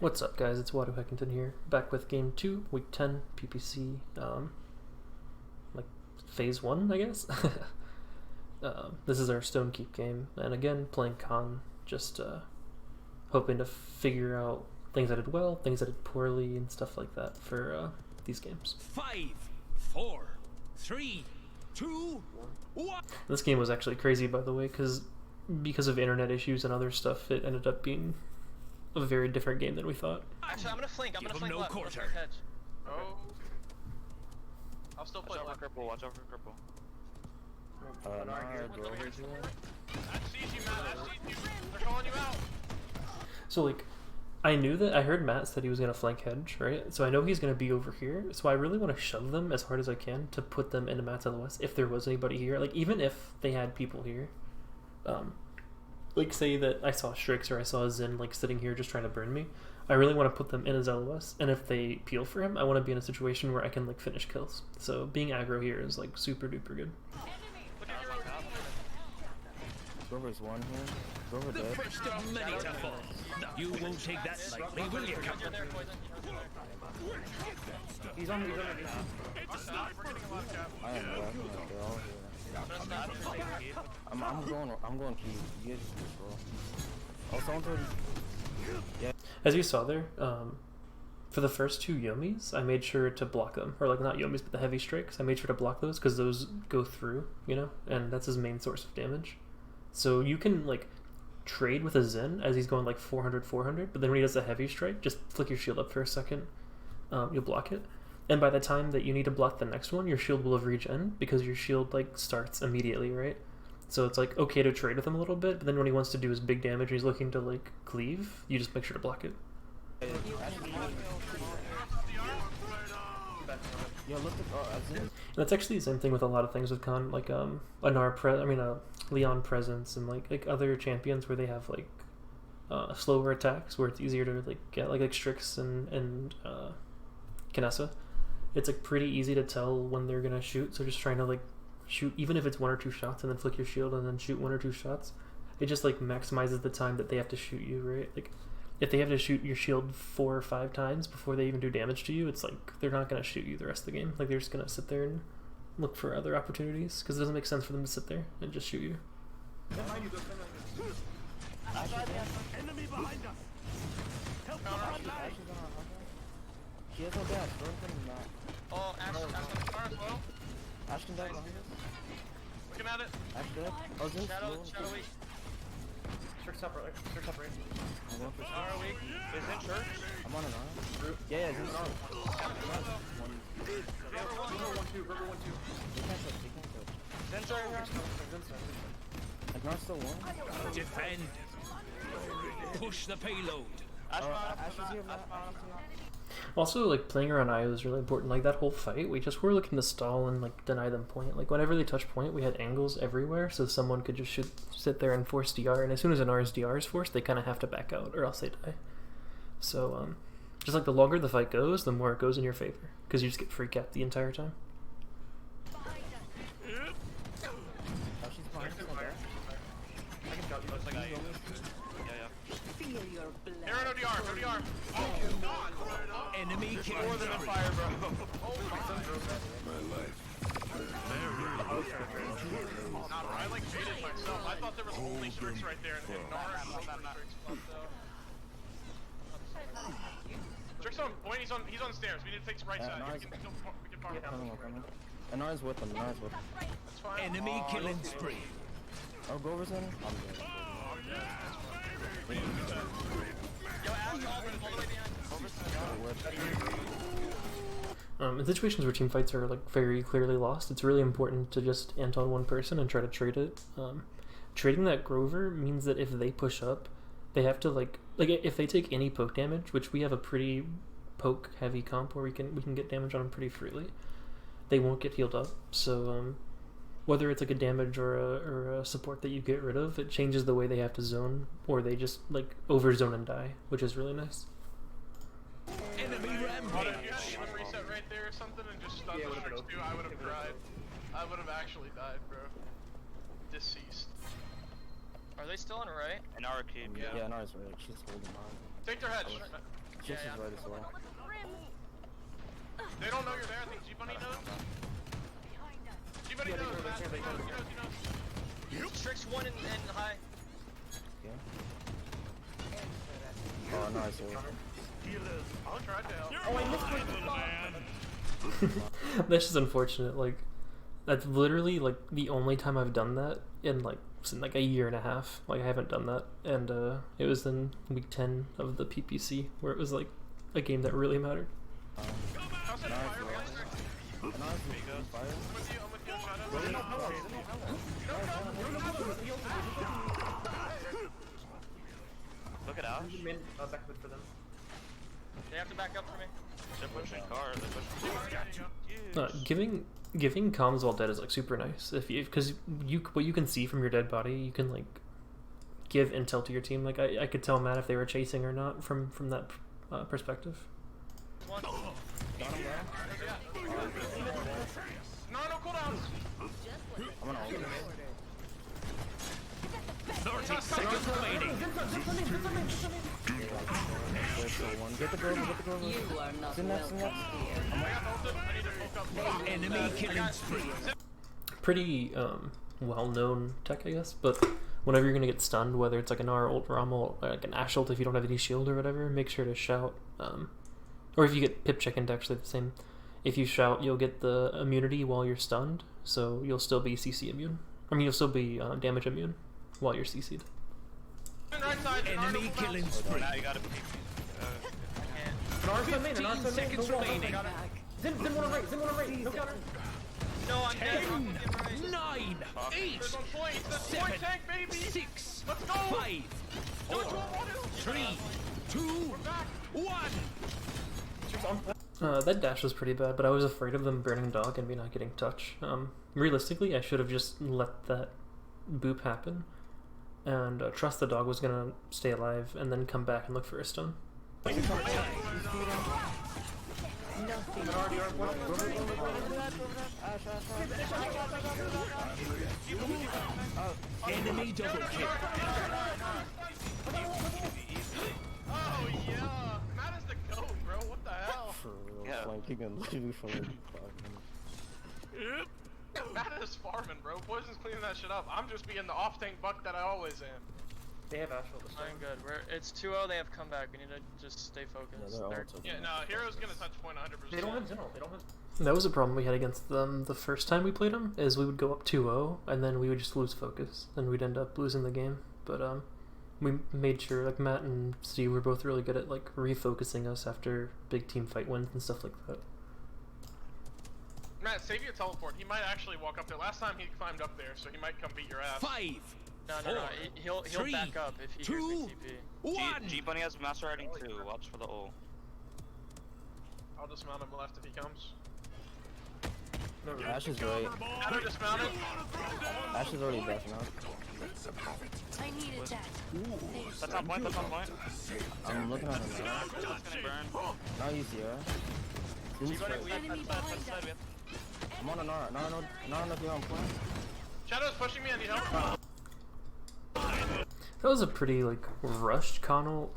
What's up, guys? It's Wado Heckington here, back with Game 2, Week 10, PPC, like, Phase 1, I guess? This is our Stone Keep game, and again, playing Khan, just hoping to figure out things I did well, things I did poorly, and stuff like that for these games. 5, 4, 3, 2, 1. This game was actually crazy, by the way, because of internet issues and other stuff, it ended up being a very different game than we thought. Actually, I'm gonna flank. I'm gonna flank no left. quarter. Hedge. Oh. I'll still play left. Watch out for cripple. I sees you, Matt. I sees you. They're calling you out. So, like, I heard Matt said he was going to flank hedge, right? So I know he's going to be over here, so I really want to shove them as hard as I can to put them into Matt's LOS if there was anybody here. Like, even if they had people here. Like, say that I saw Strix or I saw Zin, like, sitting here just trying to burn me. I really want to put them in his LOS, and if they peel for him, I want to be in a situation where I can, like, finish kills. So being aggro here is, like, super duper good. Grover's one here. Grover The dead. first of many to fall. You won't take that lightly, will you, Captain? He's on the We're getting a lot of cap. I am left. They're all here. I'm going key. You guys just control. Oh, someone's already. Yeah. As you saw there, for the first two Yomis, I made sure to block them. Or, like, not Yomis, but the heavy strikes. I made sure to block those because those go through, you know? And that's his main source of damage. So you can, like, trade with a Zen as he's going, like, 400, 400. But then when he does a heavy strike, just flick your shield up for a second. You'll block it. And by the time that you need to block the next one, your shield will have regen because your shield, like, starts immediately, right? So it's, like, okay to trade with him a little bit, but then when he wants to do his big damage and he's looking to, like, cleave, you just make sure to block it. Yeah, look at And that's actually the same thing with a lot of things with Khan, like Leon presence and like other champions where they have like slower attacks where it's easier to like get like Strix and Kinessa. It's like pretty easy to tell when they're gonna shoot, so just trying to like shoot even if it's 1 or 2 shots and then flick your shield and then shoot 1 or 2 shots. It just like maximizes the time that they have to shoot you, right? Like if they have to shoot your shield 4 or 5 times before they even do damage to you, it's like they're not going to shoot you the rest of the game. Like they're just going to sit there and look for other opportunities because it doesn't make sense for them to sit there and just shoot you. Enemy behind us. Help the front line. She has no dash. Go ahead and not. Oh, Ash on the car as well. Ashton died behind us. Looking at it. Ash dead. Oh, Zin's Shadow low. weak. Strix up right. I'm going for Nara weak. Is in church. I'm on an arm. Yeah, Zin's on. River 1-2. He can't touch. Zen's right here. And Nar's still one. Defend. Push the payload. Ash Ash is here, Matt. Ash is here. Also, like playing around IO is really important. Like that whole fight, we just were looking to stall and like deny them point. Like whenever they touch point, we had angles everywhere, so someone could just sit there and force DR. And as soon as an R's DR is forced, they kind of have to back out, or else they die. So just like the longer the fight goes, the more it goes in your favor, because you just get free cap the entire time. Oh, she's behind us. I can tell you. Looks like I Feel your blood. Here, no DR, no DR. Enemy More killing than a spree. fire, bro. I like baited myself. I thought there was only Strix right there, and Nara showed that Strix left though. Strix on point. He's on stairs. We need to take right side. We can farm him. Coming. And Nar's with them. Nar's with them. That's fine. Enemy killing spree. Oh, Grover's in. I'm dead. Yo, Ash, all the way behind. In situations where team fights are like very clearly lost, it's really important to just ant on one person and try to trade it. Trading that Grover means that if they push up, they have to like if they take any poke damage, which we have a pretty poke heavy comp where we can get damage on them pretty freely, they won't get healed up. So whether it's like a damage or a support that you get rid of, it changes the way they have to zone, or they just like over zone and die, which is really nice. Enemy If you rampage. had reset right there or something and just stunned the Strix too, I would have cried. I would have actually died, bro. Deceased. Are they still on right? And our keep. Yeah, Nar's right. She's holding on. Take their head. Just is right as well. They don't know you're there. I think G-Bunny knows. G-Bunny knows, Matt. He knows. Tricks one and high. Yeah. Oh, nice. I'll try to help. Oh, I missed my That's just unfortunate. Like, that's literally like the only time I've done that in like a year and a half. Like, I haven't done that, and it was in week 10 of the PPC where it was like a game that really mattered. Look at Ash. Back for them. They have to back up for me. They're pushing car. They're pushing. Giving comms while dead is like super nice because what you can see from your dead body, you can like give intel to your team. Like I could tell Matt if they were chasing or not from that perspective. One. No cooldowns. I'm gonna ult. 30 seconds remaining. Get the girl, get the girl. You are not Sit next, welcome here. Enemy killing spree. Pretty well-known tech, I guess. But whenever you're gonna get stunned, whether it's like an R ult, Ram ult, like an Ash ult, if you don't have any shield or whatever, make sure to shout. Or if you get pip check into actually the same. If you shout, you'll get the immunity while you're stunned, so you'll still be CC immune. I mean, you'll still be damage immune while you're CC'd. Enemy killing spree. Now you gotta be. 15 seconds remaining. Zin one right, no counter. No, I'm dead. 10, 9, 8, 7, 6, 5, 4, 3, 2, 1. That dash was pretty bad, but I was afraid of them burning dog and me not getting touch. Realistically, I should have just let that boop happen and trust the dog was gonna stay alive and then come back and look for a stun. Enemy double kill. Oh yeah, Matt is the GOAT, bro. What the hell? For real, Yeah. flanking and leaving for like 5 minutes. Matt is farming, bro. Poison's cleaning that shit up. I'm just being the off-tank buck that I always am. They have Ash ult. I'm good. It's 2-0. They have comeback. We need to just stay focused. Yeah, they're ults. Yeah, no, Hero's gonna touch point 100%. They don't have Zin ult. They don't have. That was a problem we had against them the first time we played them. Is we would go up 2-0 and then we would just lose focus and we'd end up losing the game. But we made sure like Matt and Steve were both really good at like refocusing us after big team fight wins and stuff like that. Matt, save your teleport. He might actually walk up there. Last time he climbed up there, so he might come beat your ass. 5, No. He'll three, back up if he hears me 2, TP. 1. G-Bunny has master riding too. Watch for the ult. I'll dismount him left if he comes. Ash is right. Adam dismounted. Ash is already back now. I need a jet. That's on point. That's on point. I'm looking at him now. It's gonna burn. Now he's here. G-Bunny, we have Enemy That's behind side. us. I'm on a Nara. Not enough here on point. Shadow's pushing me. I need help. That was a pretty like rushed con ult.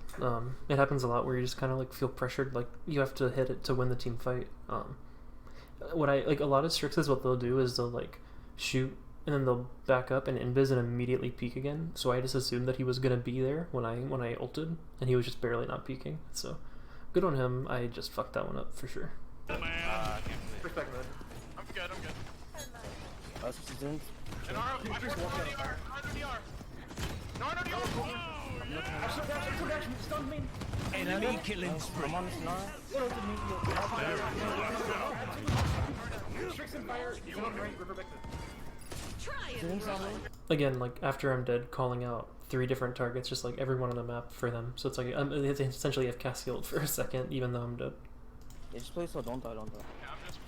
It happens a lot where you just kind of like feel pressured, like you have to hit it to win the team fight. What I like a lot of Strixes, what they'll do is they'll like shoot and then they'll back up and invis and immediately peek again. So I just assumed that he was gonna be there when I ulted, and he was just barely not peeking. So good on him. I just fucked that one up for sure. I can't believe it. I'm good. That's Zin. And I just walked out. No, Enemy killing spree. I'm on this Nara. Zin's on me. Again, like after I'm dead, calling out 3 different targets, just like everyone on the map for them. So it's like it's essentially have Cassie ult for a second, even though I'm dead. Yeah, just play slow. Don't die. Don't die.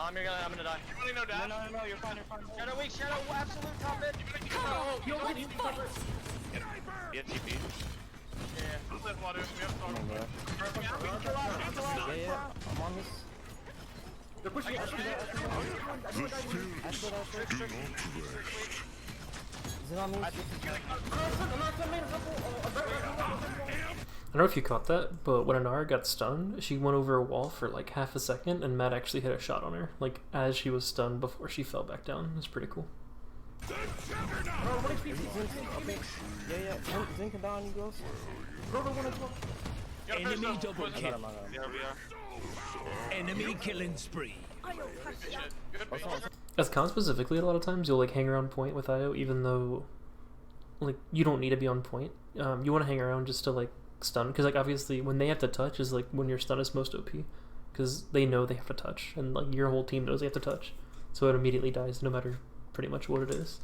I'm gonna die. You really know dash? No, you're fine. Shadow weak, Shadow absolute top mid. Yeah, TP. Yeah. Live, Wadu. We have to Come on, talk. bro. Yeah. I'm on this. They're pushing Zin on me. I don't know if you caught that, but when Anara got stunned, she went over a wall for like half a second, and Matt actually hit a shot on her, like as she was stunned before she fell back down. It's pretty cool. Yeah, Zink and down, you goes. Enemy double I kill. got him, I got him. Yeah, we are. Enemy killing spree. Good pick. As con specifically, a lot of times you'll like hang around point with IO, even though like you don't need to be on point. You want to hang around just to like stun, because like obviously when they have to touch is like when your stun is most OP, because they know they have to touch, and like your whole team knows they have to touch, so it immediately dies no matter pretty much what it is.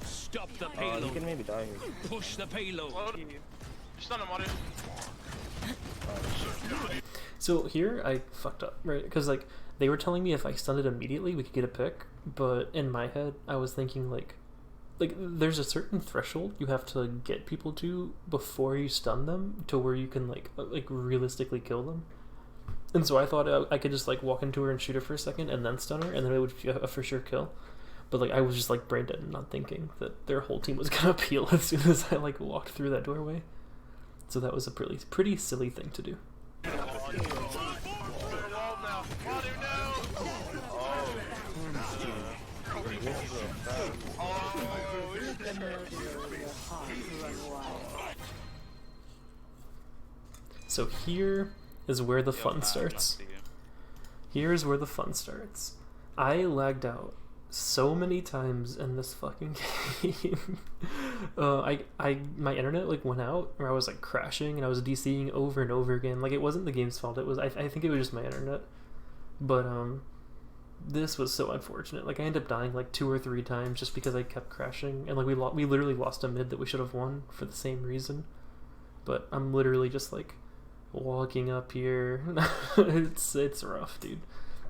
Stop the You payload. can maybe die here. Push the payload. Load. Stun him, Water. So here I fucked up, right? Because like they were telling me if I stunned it immediately we could get a pick, but in my head I was thinking like there's a certain threshold you have to get people to before you stun them to where you can like realistically kill them. And so I thought I could just like walk into her and shoot her for a second and then stun her, and then it would be a for sure kill. But like I was just like brain dead and not thinking that their whole team was gonna peel as soon as I like walked through that doorway. So that was a pretty silly thing to do. So here is where the fun starts. Here's where the fun starts. I lagged out so many times in this fucking game. My internet like went out, or I was like crashing and I was DCing over and over again. Like it wasn't the game's fault. It was I think it was just my internet. But this was so unfortunate. Like I ended up dying like 2 or 3 times just because I kept crashing, and like we literally lost a mid that we should have won for the same reason. But I'm literally just like walking up here. it's rough, dude.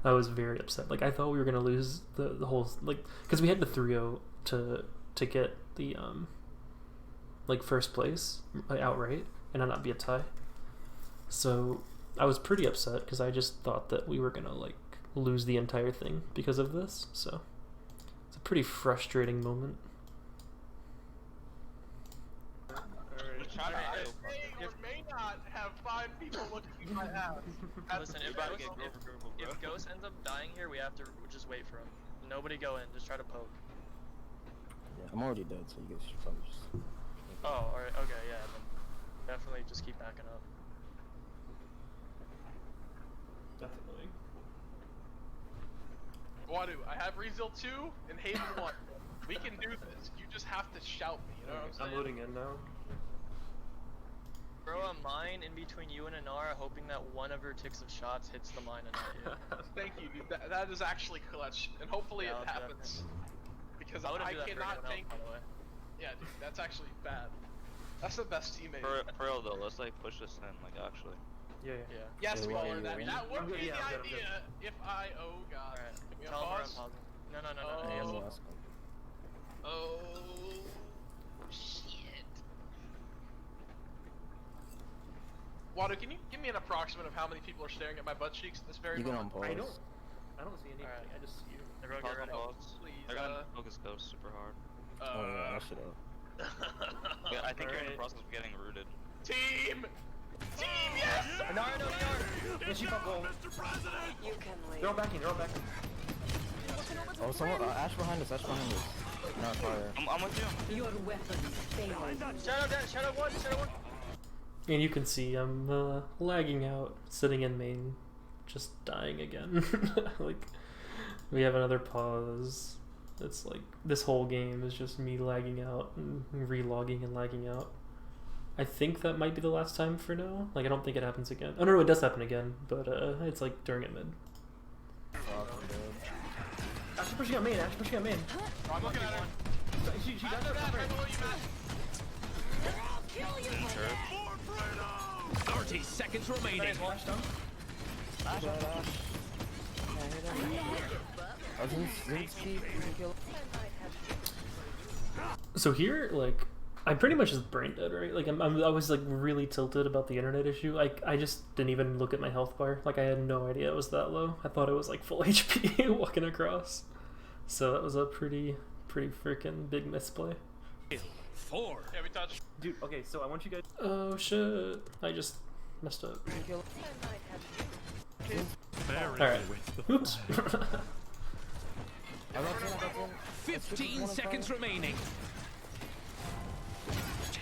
I was very upset. Like I thought we were gonna lose the whole, like, because we had the 3-0 to get the like first place outright and not be a tie. So I was pretty upset because I just thought that we were gonna like lose the entire thing because of this. So it's a pretty frustrating moment. May or may not have 5 people looking at my ass. Listen, if Ghost ends up dying here, we have to just wait for him. Nobody go in, just try to poke. Yeah, I'm already dead, so you guys should probably just... Oh, alright, okay, yeah, then definitely just keep backing up. That's annoying. Wadu, I have Rezeal 2 and Haven 1. We can do this. You just have to shout me, you know what I'm saying? I'm loading in now. Throw a mine in between you and Anara, hoping that one of her ticks of shots hits the mine and not you. Thank you, dude. That is actually clutch, and hopefully Yeah, it happens. Because I wouldn't I do that for cannot anyone think. else, by the way. Yeah, dude, that's actually bad. That's the best teammate. For real though, let's like push this in, like actually. Yeah. Yeah. Yes, Yeah, we well, are. yeah, That would be yeah, the I'm good, idea if I. Oh god. Alright, Can we tell him we're unpause? unpausing. No, Yeah, he has Oh. to- last one. Oh shit. Wadu, can you give me an approximate of how many people are staring at my butt cheeks at this very You can moment? unpause. I don't see anything. Alright. I just see you. Everyone Pause get on ready. pause. Please, I got focus Ghost super hard. Oh yeah, I should have. Yeah, I think you're in the Alright. process of getting rooted. Team! Team, yes! Nara, no, Nara! Yes, you can go. You can leave. They're all backing, Oh, someone, Ash behind us, Not fire. I'm with you. Your weapons fail. Shadow 1, Shadow 1! And you can see I'm lagging out, sitting in main, just dying again. Like, we have another pause. It's like, this whole game is just me lagging out and re-logging and lagging out. I think that might be the last time for now. Like, I don't think it happens again. Oh no, it does happen again, but it's like during a mid. Actually pushing on main, I'm looking at her. She Matt, right below you, Matt. 30 seconds remaining. So here, like, I'm pretty much just brain dead, right? Like, I was like really tilted about the internet issue. I just didn't even look at my health bar. Like, I had no idea it was that low. I thought it was like full HP walking across. So that was a pretty freaking big misplay. 4. Yeah, we touched. Dude, okay, so I want you guys. Oh shit! I just messed up. Alright. Oops. I got 10. 15 seconds remaining.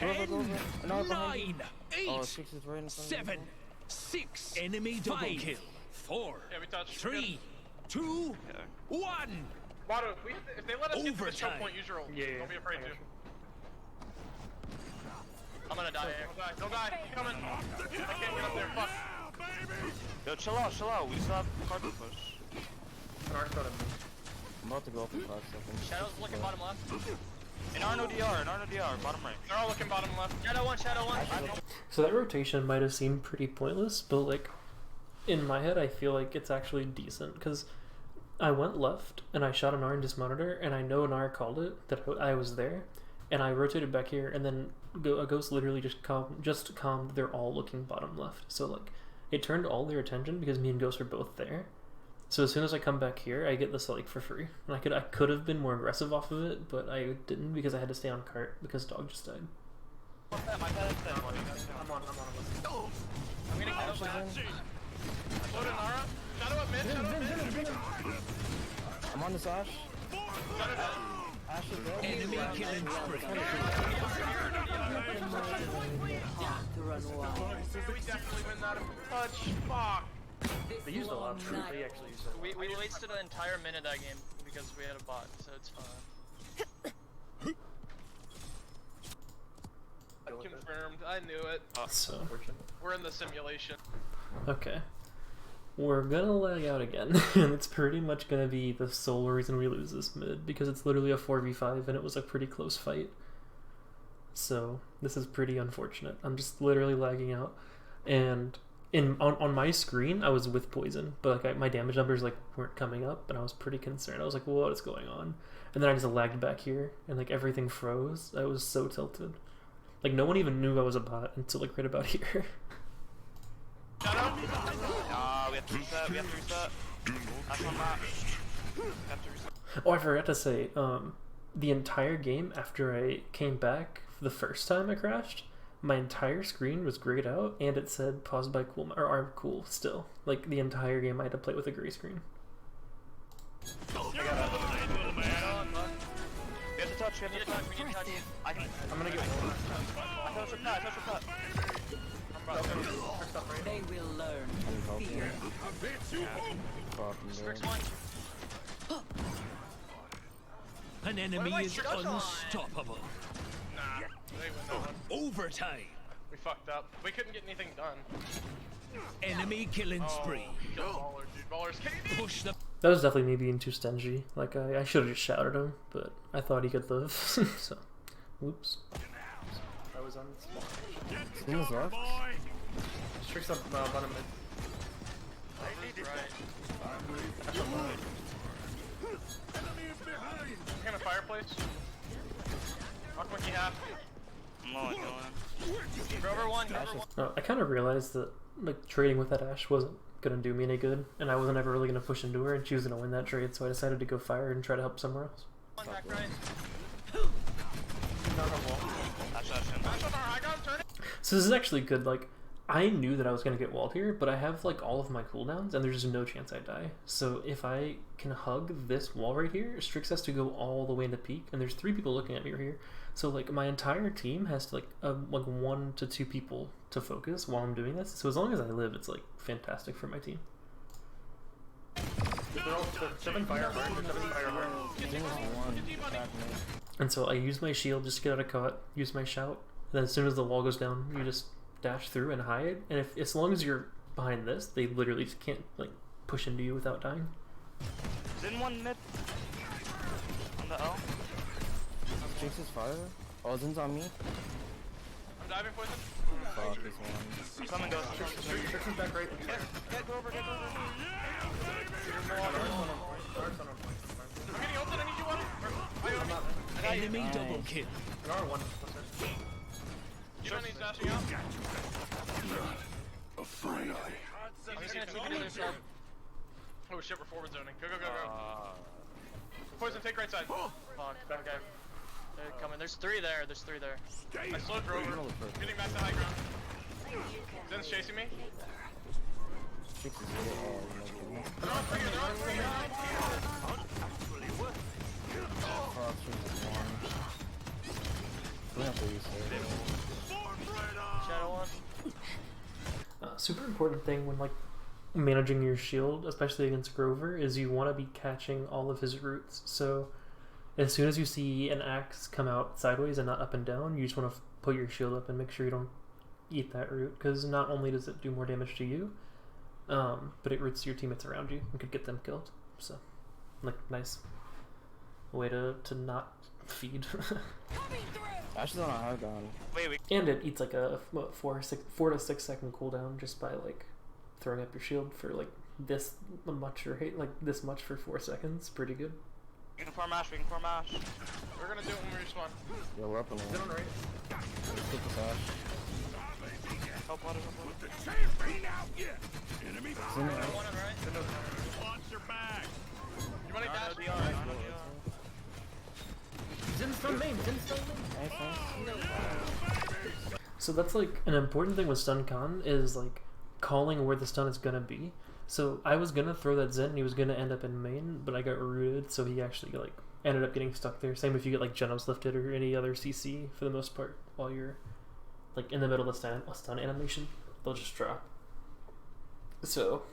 Go over, 10, No, 9, 8, Oh, 6 is right in front of 7, 6. Enemy double kill. 4, Yeah, we touched. 3, 2, 1. Vado, if they let us get to the choke Overtime. point, use your ult. Yeah, Don't be afraid to. I'm gonna die here. Don't die. Keep coming. I can't get up there. Fuck. Yo, chill out. We still have card to push. I'm about to go up in 5 seconds. Shadow's looking bottom left. In Arno DR, bottom right. They're all looking bottom left. Shadow 1, Shadow 1. So that rotation might have seemed pretty pointless, but like in my head, I feel like it's actually decent because I went left and I shot an R and dismounted her, and I know Nara called it that I was there, and I rotated back here, and then a ghost literally just calmed. They're all looking bottom left, so like it turned all their attention because me and Ghost are both there. So as soon as I come back here, I get this like for free, and I could have been more aggressive off of it, but I didn't because I had to stay on cart because dog just died. I'm on. I'm gonna kill him. Load in Nara. Shadow up mid. Shadow up mid. I'm on this Ash. Shadow dead. Ash is dead. Enemy killing spree. We definitely win that if we touch. Fuck. They used a lot of truth. They actually used a lot. We wasted an entire minute that game because we had a bot, so it's fine. Confirmed. I knew it. So We're in the simulation. okay, we're gonna lag out again, and it's pretty much gonna be the sole reason we lose this mid because it's literally a 4v5 and it was a pretty close fight. So this is pretty unfortunate. I'm just literally lagging out, and on my screen I was with poison, but like my damage numbers like weren't coming up, and I was pretty concerned. I was like, what is going on? And then I just lagged back here, and like everything froze. I was so tilted. Like no one even knew I was a bot until like right about here. Shadow. We have to reset. That's on that. We have to reset. Oh, I forgot to say, the entire game after I came back the first time I crashed, my entire screen was grayed out and it said paused by cool or are cool still. Like the entire game I had to play with a gray screen. We have to touch. We need to touch. I'm gonna get I touch your cut. They will learn fear. Strix 1. An enemy is shut on? unstoppable. Nah. They win that one. Overtime. We fucked up. We couldn't get anything done. Enemy killing spree. Kill Baller, dude. Baller's KD. Push the That was definitely me being too stingy. Like I should have just shouted him, but I thought he could live. So, whoops. I was on small. Who's left? Strix up bottom mid. Kind of fireplace. Rock monkey half. I'm not going. Grover 1. Grover 1. I kind of realized that like trading with that Ashe wasn't gonna do me any good, and I wasn't ever really gonna push into her, and she was gonna win that trade, so I decided to go fire and try to help somewhere else. One back right. So this is actually good. Like I knew that I was gonna get walled here, but I have like all of my cooldowns, and there's just no chance I die. So if I can hug this wall right here, Strix has to go all the way into peak, and there's 3 people looking at me right here. So like my entire team has to like 1 to 2 people to focus while I'm doing this. So as long as I live, it's like fantastic for my team. They're all 7 fire hard, 7 fire hard. And so I use my shield just to get out of caught, use my shout, and then as soon as the wall goes down, you just dash through and hide. And if as long as you're behind this, they literally just can't like push into you without dying. Is in one mid. On the L. Jinx is fire. Oh, Zin's on me. I'm diving poison. Fuck this one. Come and go. Strix is back right. Get over. I'm getting ulted. I need you one. enemy double kill. You don't need dashing out. I'm just gonna take it to their side. Oh shit, we're forward zoning. Go. Poison, take right side. Fuck. Okay. They're coming. There's 3 there. There's 3 there. I slowed Grover. Getting back to high ground. Zen's chasing me. Six is here. They're on 3. They're on 3. Cross is one. We have to reset. Shadow 1. Super important thing when like managing your shield, especially against Grover, is you want to be catching all of his roots. So as soon as you see an axe come out sideways and not up and down, you just want to put your shield up and make sure you don't eat that root, because not only does it do more damage to you, but it roots your teammates around you and could get them killed. So like nice way to not feed. I actually don't know how gone. Wait. And it eats like a 4 to 6 second cooldown just by like throwing up your shield for like this much or like this much for 4 seconds. Pretty good. We can farm Ash. We're We're gonna do it when we respawn. Yeah, we're up on Get on one. right. Let's take this Ash. Help water. Zoom in. One on right. Monster back. You wanna dash? Nice, nice. So that's like an important thing with stun con is like calling where the stun is gonna be. So I was gonna throw that Zen and he was gonna end up in main, but I got rooted, so he actually like ended up getting stuck there. Same if you get like Genos lifted or any other CC for the most part while you're like in the middle of a stun animation, they'll just drop. So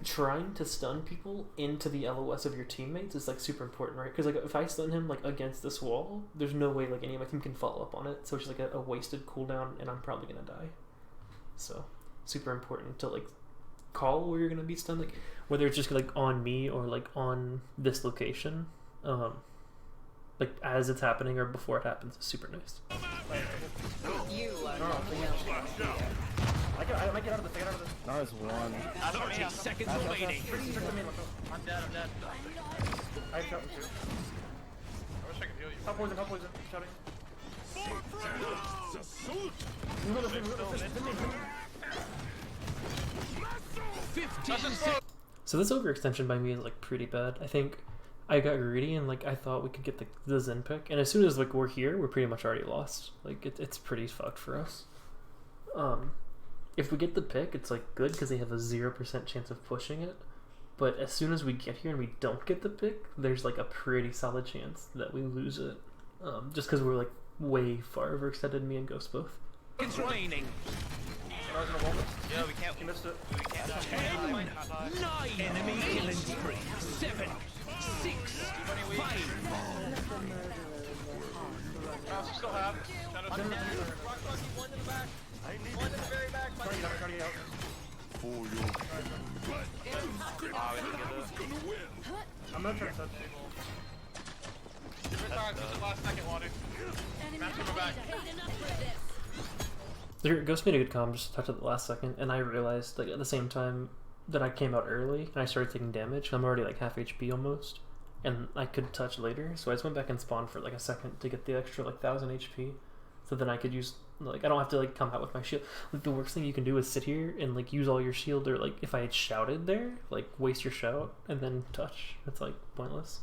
trying to stun people into the LOS of your teammates is like super important, right? Because like if I stun him like against this wall, there's no way like any of my team can follow up on it, so it's just like a wasted cooldown and I'm probably gonna die. So super important to like call where you're gonna be stunned, like whether it's just like on me or like on this location, like as it's happening or before it happens is super nice. You are not I might get out of this. Now it's one. 30 seconds remaining. I'm dead. I have shot too. I wish I could heal you. Top poison. Shouting. So this overextension by me is like pretty bad. I think I got greedy and like I thought we could get the Zen pick, and as soon as like we're here, we're pretty much already lost. Like it's pretty fucked for us. If we get the pick, it's like good because they have a 0% chance of pushing it. But as soon as we get here and we don't get the pick, there's like a pretty solid chance that we lose it. Just because we're like way far overextended, me and Ghost both. It's remaining. Yeah, we can't. You missed it. We can't. 10, 9, enemy killing spree. 7, 6, 5. Mouse, you still have. Shadow's I'm dead. Rock Bucky, 1 in the back. 1 in the very back. Trying to get out. We didn't get it. I'm gonna try to touch. Give it time. This is the last second, Wadu. Master, go back. Ghost made a good comm, just touched at the last second, and I realized like at the same time that I came out early and I started taking damage. I'm already like half HP almost, and I could touch later, so I just went back and spawned for like a second to get the extra like 1000 HP, so then I could use like I don't have to like come out with my shield. Like the worst thing you can do is sit here and like use all your shield, or like if I had shouted there, like waste your shout and then touch. It's like pointless.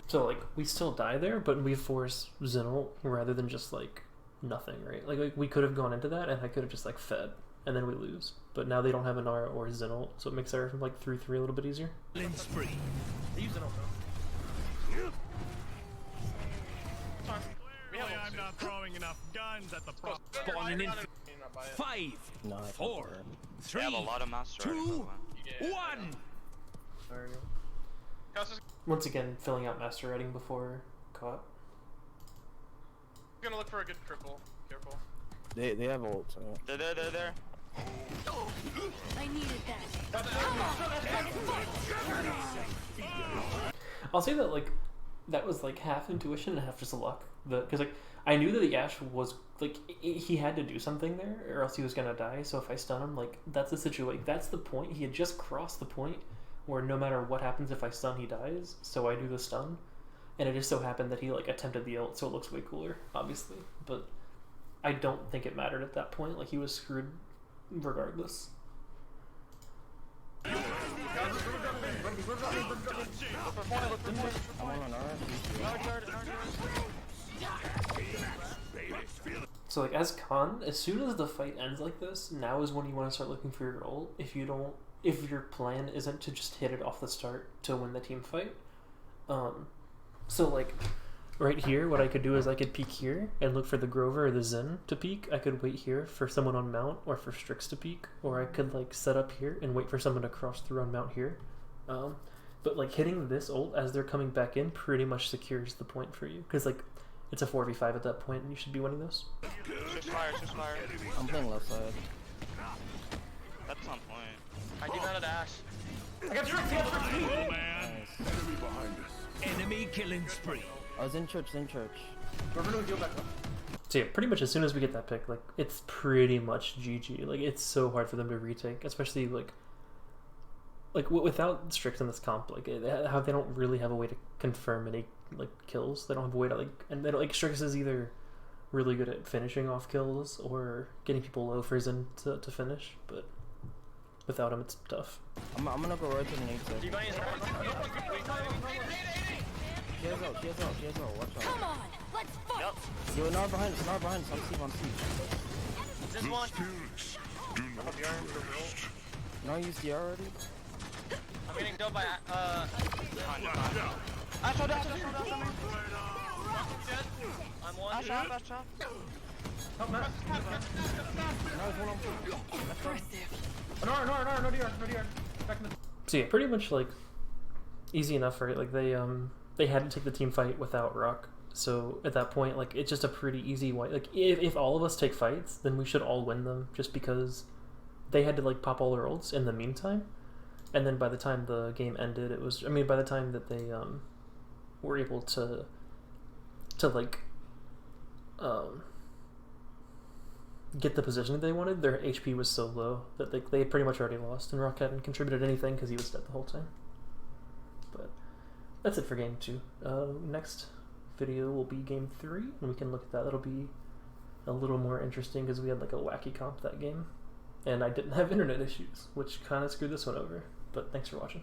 So like we still die there, but we force Zinol rather than just like nothing, right? Like we could have gone into that and I could have just like fed and then we lose. But now they don't have Inara or Zinol, so it makes our like 3-3 a little bit easier. Spree. They use it all. I'm not throwing enough guns at the problem. Spawning in 5, No, 4, 3, They have a lot of master. 2, 1. Sorry. Cuss is Once again, filling out master writing before caught. gonna look for a good triple. Careful. They have ult. So. They're there. I needed that. I'll say that like that was like half intuition and half just luck. Because like I knew that the Ashe was like he had to do something there or else he was gonna die. So if I stun him, like that's the situation. That's the point. He had just crossed the point where no matter what happens, if I stun, he dies. So I do the stun, and it just so happened that he like attempted the ult, so it looks way cooler, obviously. But I don't think it mattered at that point. Like he was screwed regardless. I'm on an So like as Khan, as soon as the fight ends like this, now is when you want to start looking for your ult. If your plan isn't to just hit it off the start to win the team fight. So like right here, what I could do is I could peek here and look for the Grover or the Zen to peek. I could wait here for someone on mount or for Strix to peek, or I could like set up here and wait for someone to cross through on mount here. But like hitting this ult as they're coming back in pretty much secures the point for you, because like it's a 4v5 at that point and you should be winning this. Just fire. I'm playing left side. That's on point. I do not a dash. I got Strix! Nice. Enemy behind us. Enemy killing spree. I was in church. So yeah, pretty much as soon as we get that pick, like it's pretty much GG. Like it's so hard for them to retake, especially like without Strix in this comp. Like how they don't really have a way to confirm any like kills. They don't have a way to like, and they don't, like Strix is either really good at finishing off kills or getting people low for Zen to finish, but without him it's tough. I'm gonna go right to the nade side. You guys She has out, watch out. Come on, let's fight. Yep. Yo, not behind us, I'm Steve. just one. No, you used the R already? I'm getting killed by I'm one. Dash off. No, it's one on two. So yeah, pretty much like easy enough, right? Like they had to take the team fight without Rock, so at that point like it's just a pretty easy way. Like if all of us take fights, then we should all win them, just because they had to like pop all their ults in the meantime, and then by the time the game ended, it was, I mean, by the time that they were able to like get the position that they wanted, their HP was so low that they pretty much already lost, and Rock hadn't contributed anything because he was dead the whole time. But that's it for game 2. Next video will be game 3, and we can look at that. That'll be a little more interesting because we had like a wacky comp that game, and I didn't have internet issues, which kind of screwed this one over. But thanks for watching.